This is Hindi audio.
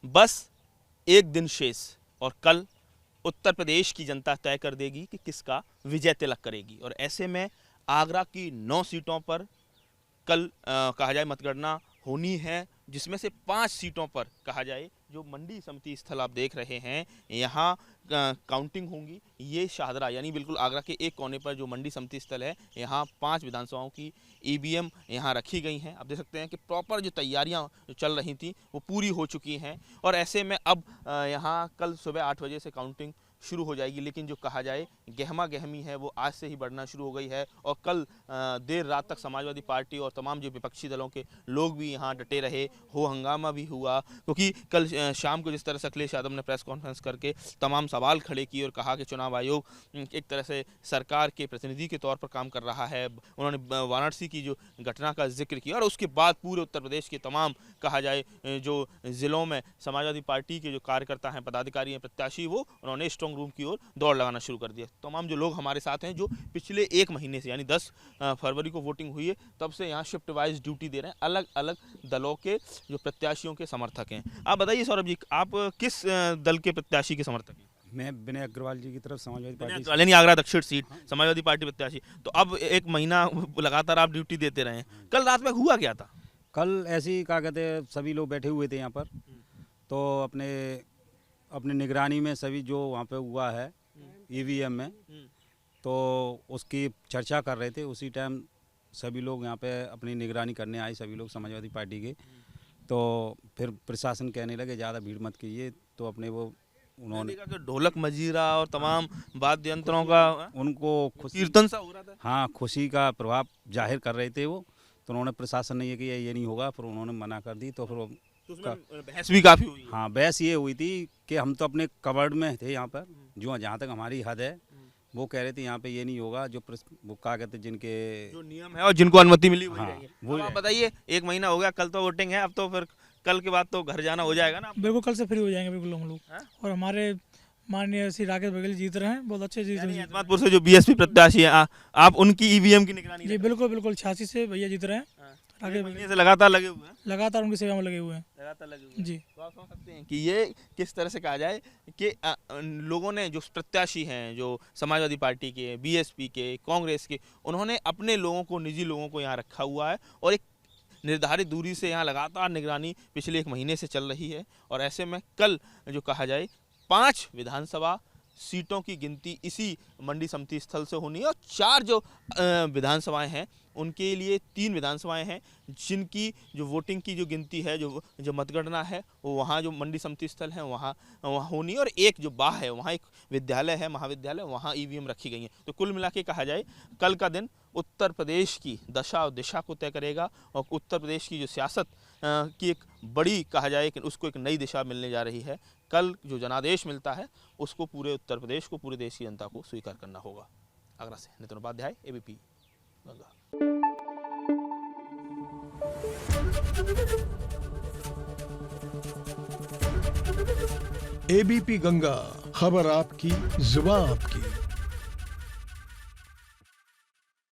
बस एक दिन शेष और कल उत्तर प्रदेश की जनता तय कर देगी कि किसका विजय तिलक करेगी। और ऐसे में आगरा की 9 सीटों पर कल कहा जाए मतगणना होनी है, जिसमें से 5 सीटों पर कहा जाए जो मंडी समिति स्थल आप देख रहे हैं यहाँ काउंटिंग होंगी। ये शाहदरा यानी बिल्कुल आगरा के एक कोने पर जो मंडी समिति स्थल है, यहाँ 5 विधानसभाओं की ईवीएम यहाँ रखी गई हैं। आप देख सकते हैं कि प्रॉपर जो तैयारियां जो चल रही थी वो पूरी हो चुकी हैं और ऐसे में अब यहाँ कल सुबह 8 बजे से काउंटिंग शुरू हो जाएगी। लेकिन जो कहा जाए गहमा गहमी है वो आज से ही बढ़ना शुरू हो गई है और कल देर रात तक समाजवादी पार्टी और तमाम जो विपक्षी दलों के लोग भी यहाँ डटे रहे, हो हंगामा भी हुआ, क्योंकि कल शाम को जिस तरह से अखिलेश यादव ने प्रेस कॉन्फ्रेंस करके तमाम सवाल खड़े किए और कहा कि चुनाव आयोग एक तरह से सरकार के प्रतिनिधि के तौर पर काम कर रहा है। उन्होंने वाराणसी की जो घटना का जिक्र किया और उसके बाद पूरे उत्तर प्रदेश के तमाम कहा जाए जो ज़िलों में समाजवादी पार्टी के जो कार्यकर्ता हैं, पदाधिकारी हैं, प्रत्याशी, वो उन्होंने स्ट्रांग रूम की ओर दौड़ लगाना शुरू कर दिया। तमाम जो लोग हमारे साथ हैं जो पिछले एक महीने से यानी 10 फरवरी को वोटिंग हुई है तब से यहाँ शिफ्ट वाइज ड्यूटी दे रहे हैं, अलग अलग दलों के जो प्रत्याशियों के समर्थक हैं। आप बताइए सौरभ जी, आप किस दल के प्रत्याशी के समर्थक हैं? मैं विनय अग्रवाल जी की तरफ समाजवादी पार्टी से यानी आगरा दक्षिण सीट समाजवादी पार्टी प्रत्याशी। तो अब एक महीना लगातार आप ड्यूटी देते रहे हैं, कल रात में हुआ क्या था? कल ऐसे ही क्या कहते हैं, सभी लोग बैठे हुए थे यहाँ पर, तो अपने निगरानी में सभी जो वहाँ पे हुआ है ईवीएम में, तो उसकी चर्चा कर रहे थे। उसी टाइम सभी लोग यहाँ पे अपनी निगरानी करने आए, सभी लोग समाजवादी पार्टी के। तो फिर प्रशासन कहने लगे ज़्यादा भीड़ मत कीजिए, तो अपने वो उन्होंने ढोलक मजीरा और तमाम वाद्य यंत्रों का उनको कीर्तन सा हो रहा था। हाँ, खुशी का प्रभाव जाहिर कर रहे थे वो। तो उन्होंने प्रशासन ने ये किया, ये नहीं होगा, फिर उन्होंने मना कर दी। तो फिर बहस भी काफ़ी हुई। हाँ, बहस ये हुई थी कि हम तो अपने कवर्ड में थे यहाँ पर, जो जहाँ तक हमारी हद है वो कह रहे थे यहाँ पे ये नहीं होगा, जो वो क्या कहते हैं जिनके जो नियम है और जिनको अनुमति मिली वही रहेंगे। वो आप बताइए, एक महीना हो गया, कल तो वोटिंग है, अब तो फिर कल के बाद तो घर जाना हो जाएगा ना? बिल्कुल, कल से फ्री हो जाएंगे बिल्कुल हम लोग। और हमारे माननीय श्री राकेश बघेल जीत रहे हैं, बहुत अच्छे जीत रहे हैं। अहमदपुर से जो बीएसपी प्रत्याशी है, आप उनकी ईवीएम की निगरानी? जी बिल्कुल बिल्कुल, 86 से भैया जीत रहे हैं। महीने से लगातार लगे हुए हैं, लगातार उनकी सेवा में लगे हुए हैं, लगातार लगे हुए हैं। जी। तो आप समझ सकते हैं कि ये किस तरह से कहा जाए कि लोगों ने, जो प्रत्याशी हैं, जो समाजवादी पार्टी के, बीएसपी के, कांग्रेस के, उन्होंने अपने लोगों को, निजी लोगों को यहाँ रखा हुआ है और एक निर्धारित दूरी से यहाँ लगातार निगरानी पिछले एक महीने से चल रही है। और ऐसे में कल जो कहा जाए 5 विधानसभा सीटों की गिनती इसी मंडी समिति स्थल से होनी है और 4 जो विधानसभाएं हैं उनके लिए 3 विधानसभाएं हैं जिनकी जो वोटिंग की जो गिनती है, जो मतगणना है, वो वहाँ जो मंडी समिति स्थल है वहाँ होनी है। और एक जो बाह है वहाँ एक विद्यालय है, महाविद्यालय, वहाँ ईवीएम रखी गई हैं। तो कुल मिला के कहा जाए कल का दिन उत्तर प्रदेश की दशा और दिशा को तय करेगा और उत्तर प्रदेश की जो सियासत की एक बड़ी कहा जाए कि उसको एक नई दिशा मिलने जा रही है। कल जो जनादेश मिलता है उसको पूरे उत्तर प्रदेश को, पूरे देश की जनता को स्वीकार करना होगा। आगरा से नितिन उपाध्याय, एबीपी गंगा। एबीपी गंगा, खबर आपकी, जुबान आपकी।